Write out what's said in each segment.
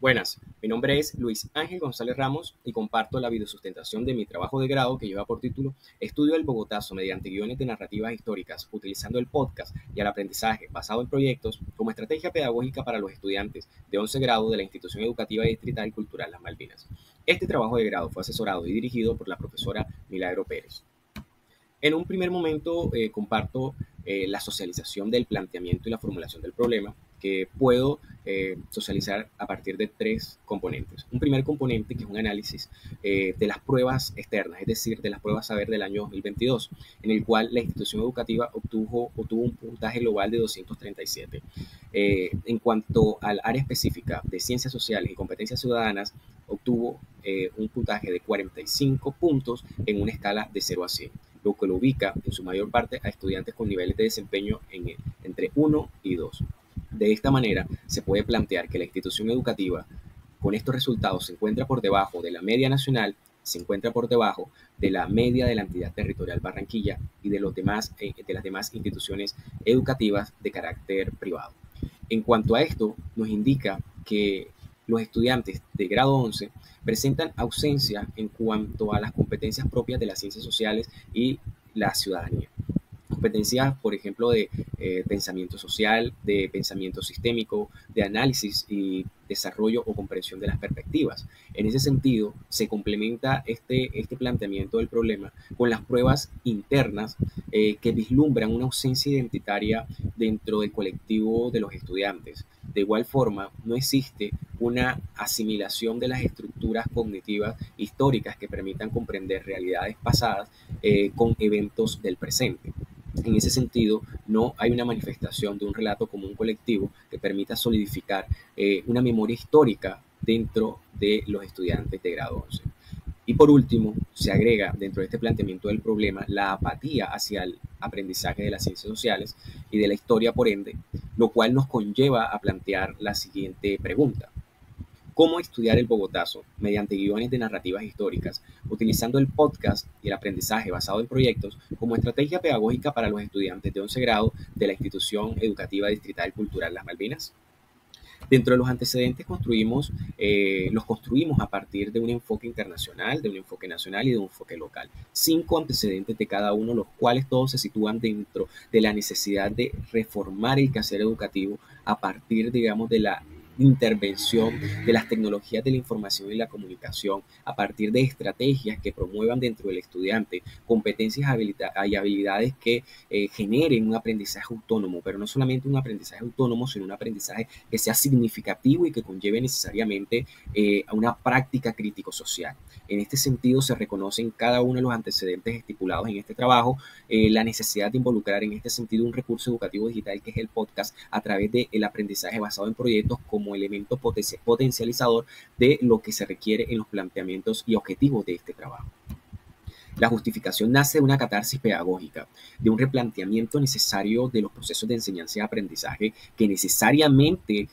Buenas, mi nombre es Luis Ángel González Ramos y comparto la videosustentación de mi trabajo de grado que lleva por título Estudio del Bogotazo mediante guiones de narrativas históricas, utilizando el podcast y el aprendizaje basado en proyectos como estrategia pedagógica para los estudiantes de 11 grado de la Institución Educativa Distrital Cultural Las Malvinas. Este trabajo de grado fue asesorado y dirigido por la profesora Milagro Pérez. En un primer momento comparto la socialización del planteamiento y la formulación del problema, que puedo socializar a partir de tres componentes. Un primer componente que es un análisis de las pruebas externas, es decir, de las pruebas saber del año 2022, en el cual la institución educativa obtuvo un puntaje global de 237. En cuanto al área específica de ciencias sociales y competencias ciudadanas, obtuvo un puntaje de 45 puntos en una escala de 0 a 100, lo que lo ubica en su mayor parte a estudiantes con niveles de desempeño entre 1 y 2. De esta manera, se puede plantear que la institución educativa con estos resultados se encuentra por debajo de la media nacional, se encuentra por debajo de la media de la entidad territorial Barranquilla y de las demás instituciones educativas de carácter privado. En cuanto a esto, nos indica que los estudiantes de grado 11 presentan ausencia en cuanto a las competencias propias de las ciencias sociales y la ciudadanía. Competencias, por ejemplo, de pensamiento social, de pensamiento sistémico, de análisis y desarrollo o comprensión de las perspectivas. En ese sentido, se complementa este planteamiento del problema con las pruebas internas que vislumbran una ausencia identitaria dentro del colectivo de los estudiantes. De igual forma, no existe una asimilación de las estructuras cognitivas históricas que permitan comprender realidades pasadas con eventos del presente. En ese sentido, no hay una manifestación de un relato común colectivo que permita solidificar una memoria histórica dentro de los estudiantes de grado 11. Y por último, se agrega dentro de este planteamiento del problema la apatía hacia el aprendizaje de las ciencias sociales y de la historia, por ende, lo cual nos conlleva a plantear la siguiente pregunta. ¿Cómo estudiar el Bogotazo mediante guiones de narrativas históricas, utilizando el podcast y el aprendizaje basado en proyectos como estrategia pedagógica para los estudiantes de 11 grado de la Institución Educativa Distrital Cultural Las Malvinas? Dentro de los antecedentes los construimos a partir de un enfoque internacional, de un enfoque nacional y de un enfoque local. 5 antecedentes de cada uno, los cuales todos se sitúan dentro de la necesidad de reformar el quehacer educativo a partir, digamos, de la intervención de las tecnologías de la información y la comunicación a partir de estrategias que promuevan dentro del estudiante competencias y habilidades que generen un aprendizaje autónomo, pero no solamente un aprendizaje autónomo, sino un aprendizaje que sea significativo y que conlleve necesariamente a una práctica crítico-social. En este sentido, se reconoce en cada uno de los antecedentes estipulados en este trabajo la necesidad de involucrar en este sentido un recurso educativo digital que es el podcast a través del aprendizaje basado en proyectos como elemento potencializador de lo que se requiere en los planteamientos y objetivos de este trabajo. La justificación nace de una catarsis pedagógica, de un replanteamiento necesario de los procesos de enseñanza y aprendizaje que necesariamente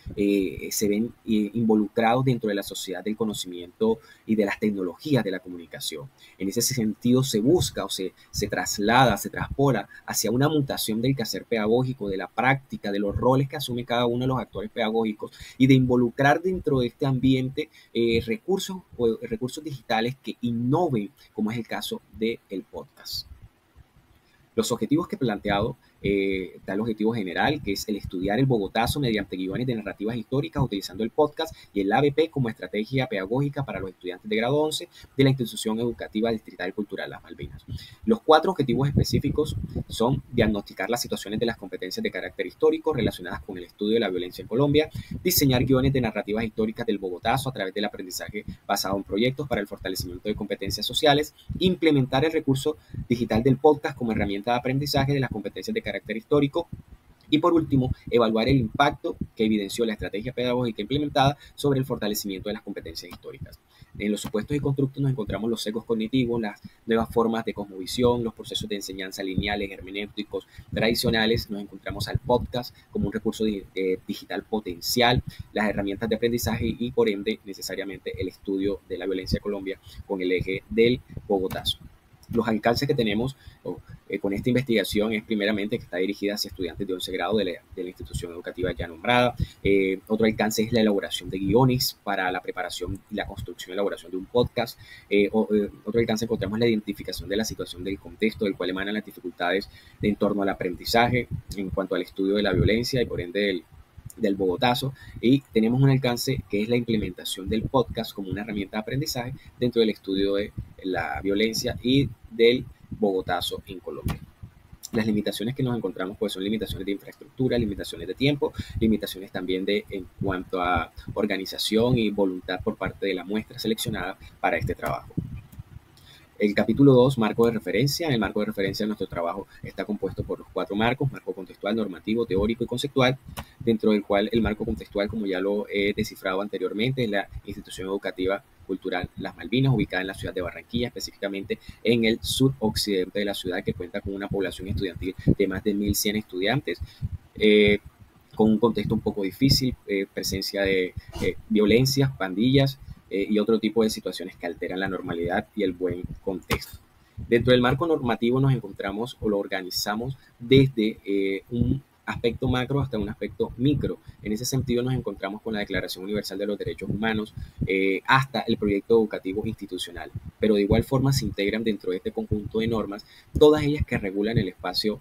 se ven involucrados dentro de la sociedad del conocimiento y de las tecnologías de la comunicación. En ese sentido se busca o se traslada, se traspola hacia una mutación del quehacer pedagógico, de la práctica, de los roles que asume cada uno de los actores pedagógicos y de involucrar dentro de este ambiente recursos digitales que innoven, como es el caso del podcast. Los objetivos que he planteado, está el objetivo general, que es el estudiar el Bogotazo mediante guiones de narrativas históricas utilizando el podcast y el ABP como estrategia pedagógica para los estudiantes de grado 11 de la Institución Educativa Distrital Cultural Las Malvinas. Los 4 objetivos específicos son diagnosticar las situaciones de las competencias de carácter histórico relacionadas con el estudio de la violencia en Colombia, diseñar guiones de narrativas históricas del Bogotazo a través del aprendizaje basado en proyectos para el fortalecimiento de competencias sociales, implementar el recurso digital del podcast como herramienta de aprendizaje de las competencias de carácter histórico y por último, evaluar el impacto que evidenció la estrategia pedagógica implementada sobre el fortalecimiento de las competencias históricas. En los supuestos y constructos nos encontramos los sesgos cognitivos, las nuevas formas de cosmovisión, los procesos de enseñanza lineales, hermenéuticos, tradicionales. Nos encontramos al podcast como un recurso digital potencial, las herramientas de aprendizaje y por ende necesariamente el estudio de la violencia en Colombia con el eje del Bogotazo. Los alcances que tenemos con esta investigación es primeramente que está dirigida hacia estudiantes de 11 grado de la institución educativa ya nombrada. Otro alcance es la elaboración de guiones para la preparación y la construcción y elaboración de un podcast. Otro alcance encontramos la identificación de la situación del contexto del cual emanan las dificultades en torno al aprendizaje en cuanto al estudio de la violencia y por ende del Bogotazo, y tenemos un alcance que es la implementación del podcast como una herramienta de aprendizaje dentro del estudio de la violencia y del Bogotazo en Colombia. Las limitaciones que nos encontramos pues son limitaciones de infraestructura, limitaciones de tiempo, limitaciones también en cuanto a organización y voluntad por parte de la muestra seleccionada para este trabajo. El capítulo 2, marco de referencia. En el marco de referencia, nuestro trabajo está compuesto por los 4 marcos: marco contextual, normativo, teórico y conceptual, dentro del cual el marco contextual, como ya lo he descifrado anteriormente, es la institución educativa cultural Las Malvinas, ubicada en la ciudad de Barranquilla, específicamente en el suroccidente de la ciudad, que cuenta con una población estudiantil de más de 1.100 estudiantes. Con un contexto un poco difícil, presencia de violencias, pandillas, y otro tipo de situaciones que alteran la normalidad y el buen contexto. Dentro del marco normativo nos encontramos o lo organizamos desde un aspecto macro hasta un aspecto micro. En ese sentido nos encontramos con la Declaración Universal de los Derechos Humanos hasta el proyecto educativo institucional, pero de igual forma se integran dentro de este conjunto de normas todas ellas que regulan el espacio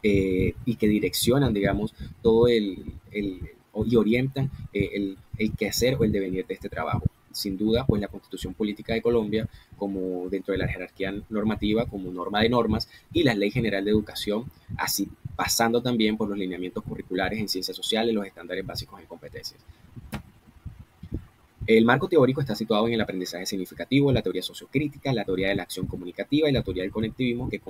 y que direccionan, digamos, todo y orientan el quehacer o el devenir de este trabajo. Sin duda, pues la Constitución Política de Colombia, como dentro de la jerarquía normativa, como norma de normas, y la Ley General de Educación, así pasando también por los lineamientos curriculares en ciencias sociales, los estándares básicos en competencias. El marco teórico está situado en el aprendizaje significativo, la teoría sociocrítica, la teoría de la acción comunicativa y la teoría del conectivismo, que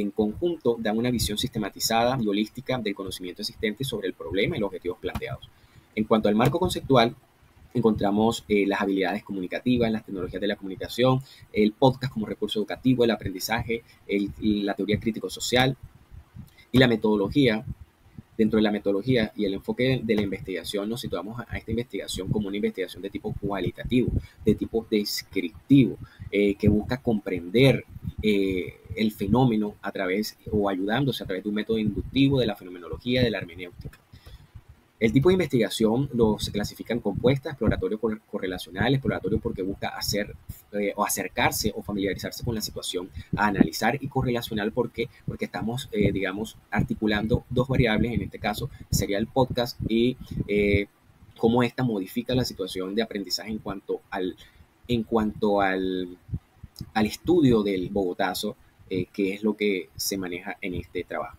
en conjunto dan una visión sistematizada y holística del conocimiento existente sobre el problema y los objetivos planteados. En cuanto al marco conceptual, encontramos las habilidades comunicativas, las tecnologías de la comunicación, el podcast como recurso educativo, el aprendizaje, la teoría crítico-social y la metodología. Dentro de la metodología y el enfoque de la investigación, nos situamos a esta investigación como una investigación de tipo cualitativo, de tipo descriptivo, que busca comprender el fenómeno a través o ayudándose a través de un método inductivo de la fenomenología, de la hermenéutica. El tipo de investigación se clasifica en compuesta, exploratorio correlacional, exploratorio porque busca hacer o acercarse o familiarizarse con la situación, a analizar, y correlacional porque estamos, digamos, articulando 2 variables, en este caso sería el podcast y cómo esta modifica la situación de aprendizaje en cuanto al estudio del Bogotazo, que es lo que se maneja en este trabajo.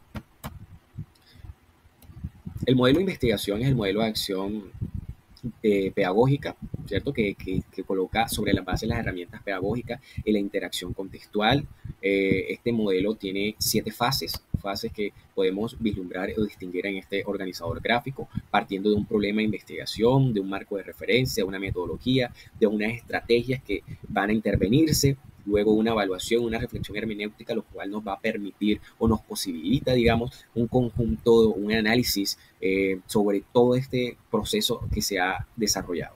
El modelo de investigación es el modelo de acción pedagógica, ¿cierto? Que coloca sobre la base las herramientas pedagógicas y la interacción contextual. Este modelo tiene 7 fases que podemos vislumbrar o distinguir en este organizador gráfico, partiendo de un problema de investigación, de un marco de referencia, de una metodología, de unas estrategias que van a intervenirse, luego una evaluación, una reflexión hermenéutica, lo cual nos va a permitir o nos posibilita, digamos, un conjunto, un análisis sobre todo este proceso que se ha desarrollado.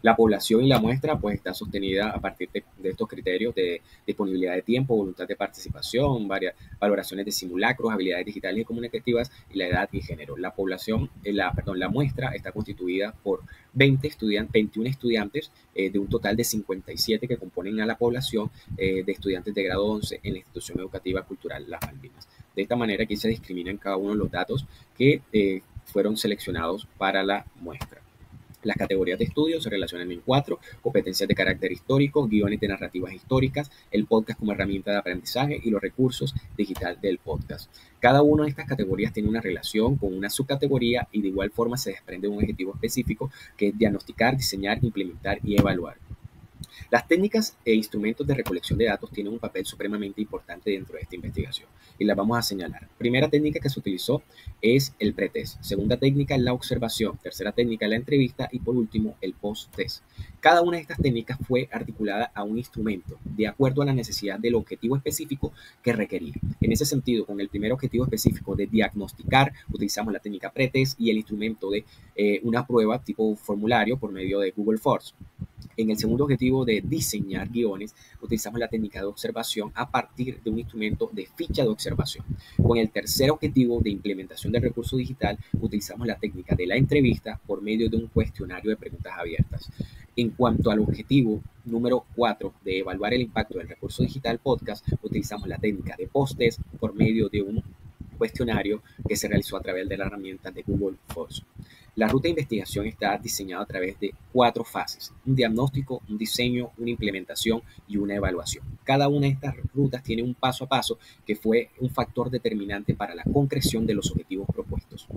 La población y la muestra pues está sostenida a partir de estos criterios de disponibilidad de tiempo, voluntad de participación, varias valoraciones de simulacros, habilidades digitales y comunicativas y la edad y género. La población, la muestra está constituida por 21 estudiantes de un total de 57 que componen a la población de estudiantes de grado 11 en la institución educativa cultural Las Malvinas. De esta manera aquí se discriminan cada uno de los datos que fueron seleccionados para la muestra. Las categorías de estudio se relacionan en 4: competencias de carácter histórico, guiones de narrativas históricas, el podcast como herramienta de aprendizaje y los recursos digital del podcast. Cada una de estas categorías tiene una relación con una subcategoría y de igual forma se desprende un objetivo específico, que es diagnosticar, diseñar, implementar y evaluar. Las técnicas e instrumentos de recolección de datos tienen un papel supremamente importante dentro de esta investigación y las vamos a señalar. Primera técnica que se utilizó es el pretest. Segunda técnica, la observación. Tercera técnica, la entrevista. Y por último, el post-test. Cada una de estas técnicas fue articulada a un instrumento de acuerdo a la necesidad del objetivo específico que requería. En ese sentido, con el primer objetivo específico de diagnosticar, utilizamos la técnica pretest y el instrumento de una prueba tipo formulario por medio de Google Forms. En el segundo objetivo de diseñar guiones, utilizamos la técnica de observación a partir de un instrumento de ficha de observación. Con el tercer objetivo de implementación del recurso digital, utilizamos la técnica de la entrevista por medio de un cuestionario de preguntas abiertas. En cuanto al objetivo número 4 de evaluar el impacto del recurso digital podcast, utilizamos la técnica de post-test por medio de un cuestionario que se realizó a través de la herramienta de Google Forms. La ruta de investigación está diseñada a través de 4 fases: un diagnóstico, un diseño, una implementación y una evaluación. Cada una de estas rutas tiene un paso a paso que fue un factor determinante para la concreción de los objetivos propuestos.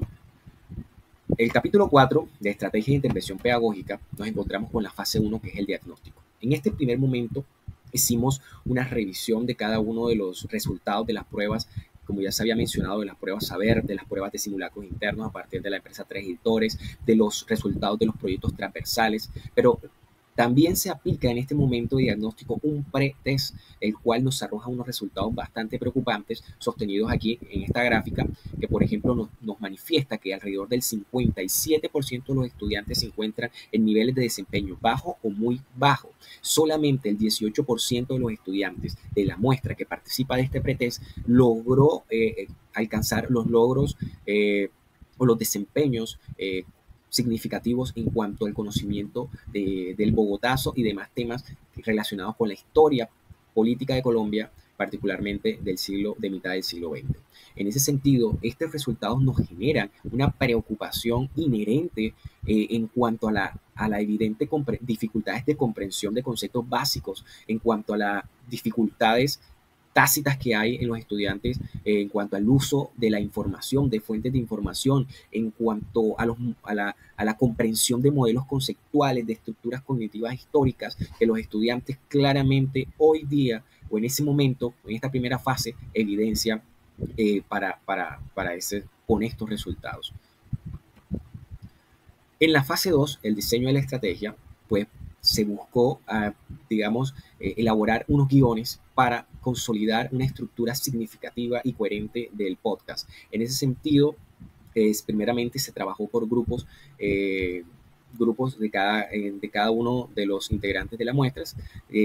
El capítulo 4 de Estrategia de Intervención Pedagógica nos encontramos con la fase 1, que es el diagnóstico. En este primer momento hicimos una revisión de cada uno de los resultados de las pruebas, como ya se había mencionado, de las pruebas saber, de las pruebas de simulacros internos a partir de la empresa Tres Editores, de los resultados de los proyectos transversales, pero también se aplica en este momento de diagnóstico un pre-test, el cual nos arroja unos resultados bastante preocupantes, sostenidos aquí en esta gráfica, que por ejemplo nos manifiesta que alrededor del 57% de los estudiantes se encuentran en niveles de desempeño bajo o muy bajo. Solamente el 18% de los estudiantes de la muestra que participa de este pre-test logró alcanzar los logros o los desempeños significativos en cuanto al conocimiento del bogotazo y demás temas relacionados con la historia política de Colombia, particularmente de mitad del siglo XX. En ese sentido, estos resultados nos generan una preocupación inherente en cuanto a la evidente dificultades de comprensión de conceptos básicos, en cuanto a las dificultades tácitas que hay en los estudiantes en cuanto al uso de la información, de fuentes de información, en cuanto a la comprensión de modelos conceptuales, de estructuras cognitivas históricas, que los estudiantes claramente hoy día o en ese momento, en esta primera fase, evidencian con estos resultados. En la fase 2, el diseño de la estrategia, pues se buscó, elaborar unos guiones para consolidar una estructura significativa y coherente del podcast. En ese sentido, primeramente se trabajó por grupos de cada uno de los integrantes de las muestras,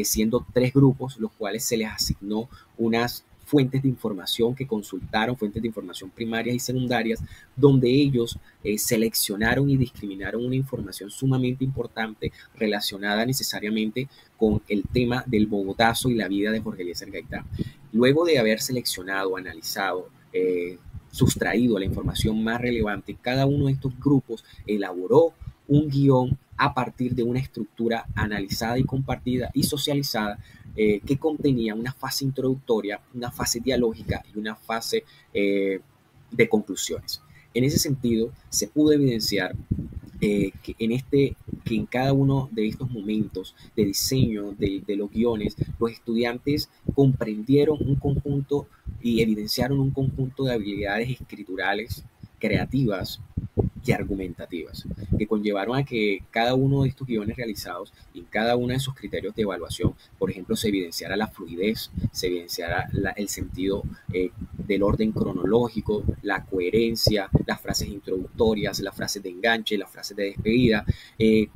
siendo 3 grupos, los cuales se les asignó unas fuentes de información que consultaron, fuentes de información primarias y secundarias, donde ellos seleccionaron y discriminaron una información sumamente importante relacionada necesariamente con el tema del bogotazo y la vida de Jorge Eliezer Gaitán. Luego de haber seleccionado, analizado, sustraído la información más relevante, cada uno de estos grupos elaboró un guión a partir de una estructura analizada y compartida y socializada que contenía una fase introductoria, una fase dialógica y una fase de conclusiones. En ese sentido, se pudo evidenciar que en cada uno de estos momentos de diseño de los guiones, los estudiantes comprendieron un conjunto y evidenciaron un conjunto de habilidades escriturales, creativas y argumentativas, que conllevaron a que cada uno de estos guiones realizados y en cada uno de sus criterios de evaluación, por ejemplo, se evidenciara la fluidez, se evidenciara el sentido del orden cronológico, la coherencia, las frases introductorias, las frases de enganche, las frases de despedida, que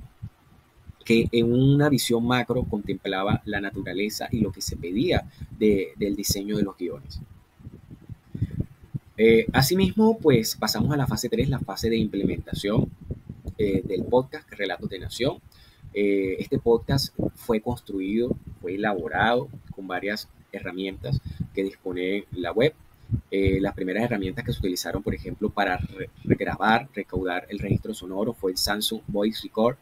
en una visión macro contemplaba la naturaleza y lo que se pedía del diseño de los guiones. Asimismo, pues pasamos a la fase 3, la fase de implementación del podcast Relatos de Nación. Este podcast fue construido, fue elaborado con varias herramientas que dispone la web. Las primeras herramientas que se utilizaron, por ejemplo, para recaudar el registro sonoro fue el Samsung Voice Record.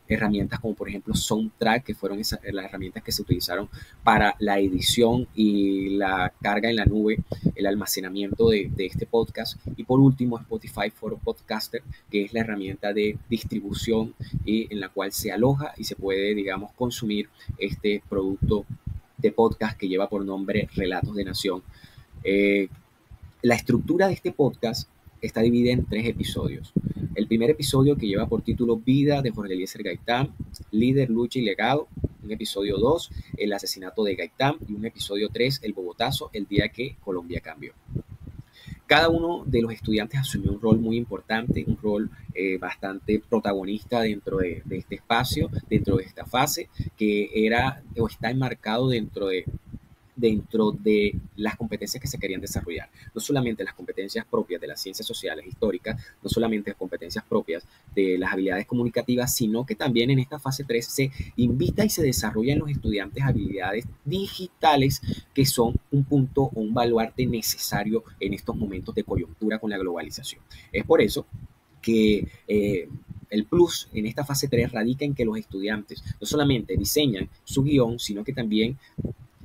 Herramientas como, por ejemplo, Soundtrack, que fueron las herramientas que se utilizaron para la edición y la carga en la nube, el almacenamiento de este podcast. Y por último, Spotify for Podcaster, que es la herramienta de distribución y en la cual se aloja y se puede, consumir este producto de podcast que lleva por nombre Relatos de Nación. La estructura de este podcast está dividida en 3 episodios. El primer episodio, que lleva por título Vida de Jorge Eliezer Gaitán, Líder, Lucha y Legado. Un episodio 2, El asesinato de Gaitán. Y un episodio 3, El bogotazo, el día que Colombia cambió. Cada uno de los estudiantes asumió un rol muy importante, un rol bastante protagonista dentro de este espacio, dentro de esta fase, que era o está enmarcado dentro de las competencias que se querían desarrollar. No solamente las competencias propias de las ciencias sociales históricas, no solamente las competencias propias de las habilidades comunicativas, sino que también en esta fase 3 se invita y se desarrolla en los estudiantes habilidades digitales que son un punto o un baluarte necesario en estos momentos de coyuntura con la globalización. Es por eso que el plus en esta fase 3 radica en que los estudiantes no solamente diseñan su guión, sino que también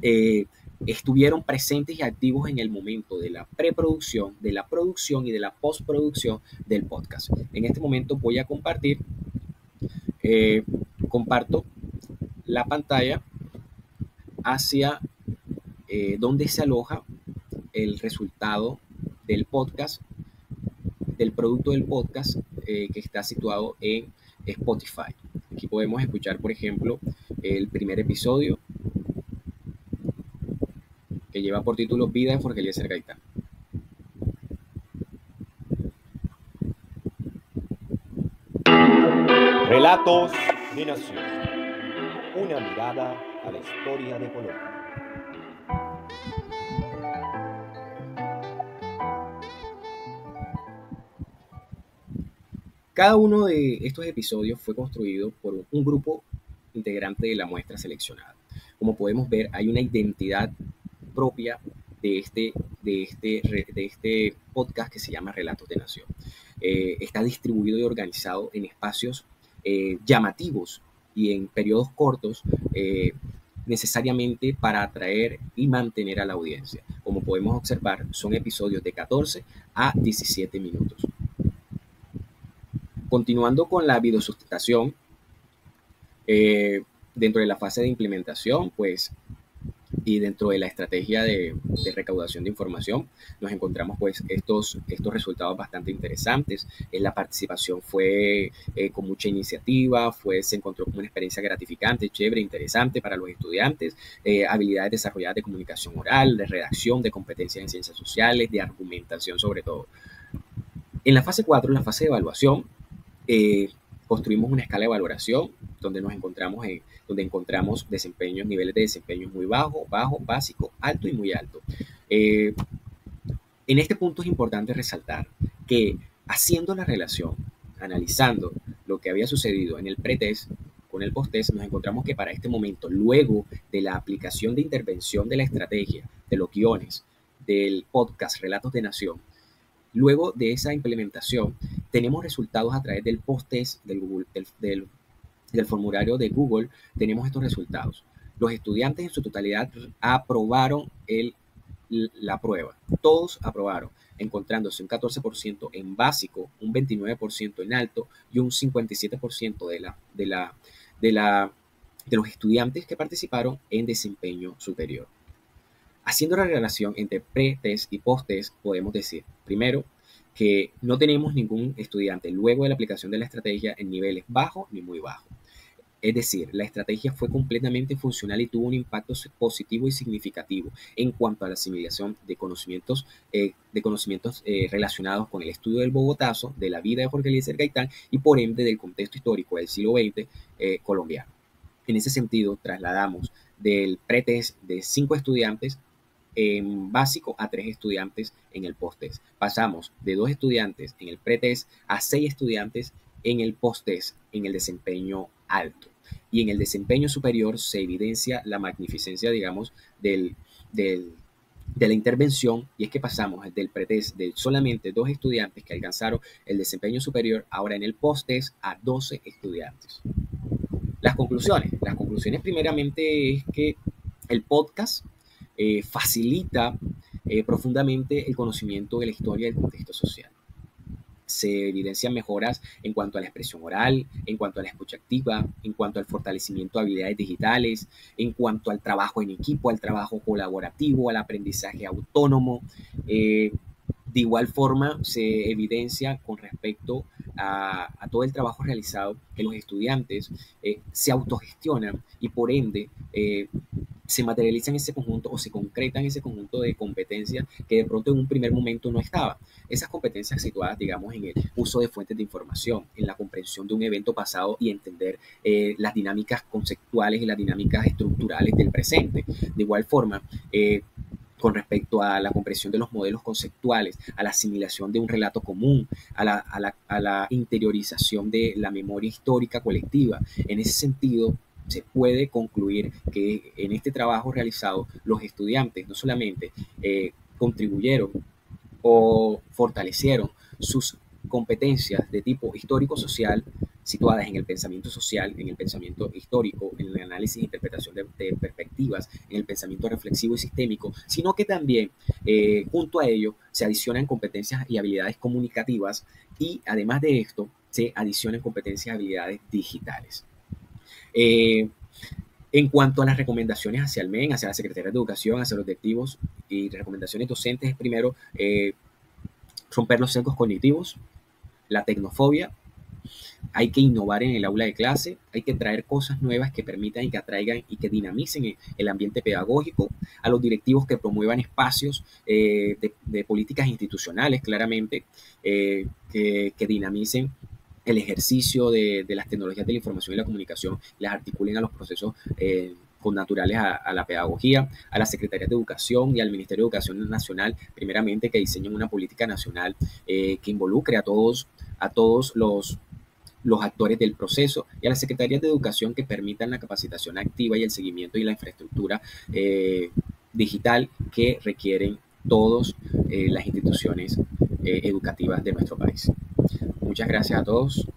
eh, estuvieron presentes y activos en el momento de la preproducción, de la producción y de la postproducción del podcast. En este momento voy a eh, comparto la pantalla hacia donde se aloja el resultado del podcast, del producto del podcast que está situado en Spotify. Aquí podemos escuchar, por ejemplo, el primer episodio que lleva por título Vida de Jorge Eliezer Gaitán. Relatos de Nación. Una mirada a la historia de Colombia. Cada uno de estos episodios fue construido por un grupo integrante de la muestra seleccionada. Como podemos ver, hay una identidad propia de este podcast que se llama Relatos de Nación. Está distribuido y organizado en espacios llamativos y en periodos cortos, necesariamente para atraer y mantener a la audiencia. Como podemos observar, son episodios de 14 a 17 minutos. Continuando con la videosustentación, dentro de la fase de implementación, pues, y dentro de la estrategia de recaudación de información, nos encontramos pues estos resultados bastante interesantes. La participación fue con mucha iniciativa, se encontró como una experiencia gratificante, chévere, interesante para los estudiantes, habilidades desarrolladas de comunicación oral, de redacción, de competencias en ciencias sociales, de argumentación sobre todo. En la fase 4, la fase de evaluación, construimos una escala de valoración donde encontramos desempeños, niveles de desempeño muy bajo, básico, alto y muy alto. En este punto es importante resaltar que haciendo la relación, analizando lo que había sucedido en el pretest con el posttest, nos encontramos que para este momento, luego de la aplicación de intervención de la estrategia, de los guiones, del podcast Relatos de Nación, luego de esa implementación, tenemos resultados a través del post-test del formulario de Google. Tenemos estos resultados. Los estudiantes en su totalidad aprobaron la prueba. Todos aprobaron, encontrándose un 14% en básico, un 29% en alto y un 57% de los estudiantes que participaron en desempeño superior. Haciendo la relación entre pre-test y post-test, podemos decir, primero, que no tenemos ningún estudiante luego de la aplicación de la estrategia en niveles bajos ni muy bajos. Es decir, la estrategia fue completamente funcional y tuvo un impacto positivo y significativo en cuanto a la asimilación de conocimientos relacionados con el estudio del Bogotazo, de la vida de Jorge Eliezer Gaitán y por ende del contexto histórico del siglo XX colombiano. En ese sentido, trasladamos del pretest de 5 estudiantes en básico a 3 estudiantes en el post-test. Pasamos de 2 estudiantes en el pretest a 6 estudiantes en el post-test en el desempeño alto. Y en el desempeño superior se evidencia la magnificencia, digamos, de la intervención, y es que pasamos del pretest de solamente 2 estudiantes que alcanzaron el desempeño superior, ahora en el post-test a 12 estudiantes. Las conclusiones primeramente es que el podcast facilita profundamente el conocimiento de la historia y del contexto social. Se evidencian mejoras en cuanto a la expresión oral, en cuanto a la escucha activa, en cuanto al fortalecimiento de habilidades digitales, en cuanto al trabajo en equipo, al trabajo colaborativo, al aprendizaje autónomo. De igual forma, se evidencia con respecto a todo el trabajo realizado que los estudiantes se autogestionan y por ende se materializa en ese conjunto o se concreta en ese conjunto de competencias que de pronto en un primer momento no estaba. Esas competencias situadas, digamos, en el uso de fuentes de información, en la comprensión de un evento pasado y entender las dinámicas conceptuales y las dinámicas estructurales del presente. De igual forma, con respecto a la comprensión de los modelos conceptuales, a la asimilación de un relato común, a la interiorización de la memoria histórica colectiva. En ese sentido, se puede concluir que en este trabajo realizado los estudiantes no solamente contribuyeron o fortalecieron sus competencias de tipo histórico-social situadas en el pensamiento social, en el pensamiento histórico, en el análisis e interpretación de perspectivas, en el pensamiento reflexivo y sistémico, sino que también junto a ello se adicionan competencias y habilidades comunicativas y además de esto se adicionan competencias y habilidades digitales. En cuanto a las recomendaciones hacia el MEN, hacia la Secretaría de Educación, hacia los directivos y recomendaciones docentes, es primero romper los sesgos cognitivos, la tecnofobia. Hay que innovar en el aula de clase, hay que traer cosas nuevas que permitan y que atraigan y que dinamicen el ambiente pedagógico, a los directivos que promuevan espacios de políticas institucionales, claramente, que dinamicen el ejercicio de las tecnologías de la información y la comunicación, las articulen a los procesos connaturales a la pedagogía, a la Secretaría de Educación y al Ministerio de Educación Nacional, primeramente que diseñen una política nacional que involucre a todos los actores del proceso y a las secretarías de educación que permitan la capacitación activa y el seguimiento y la infraestructura digital que requieren todas las instituciones educativas de nuestro país. Muchas gracias a todos.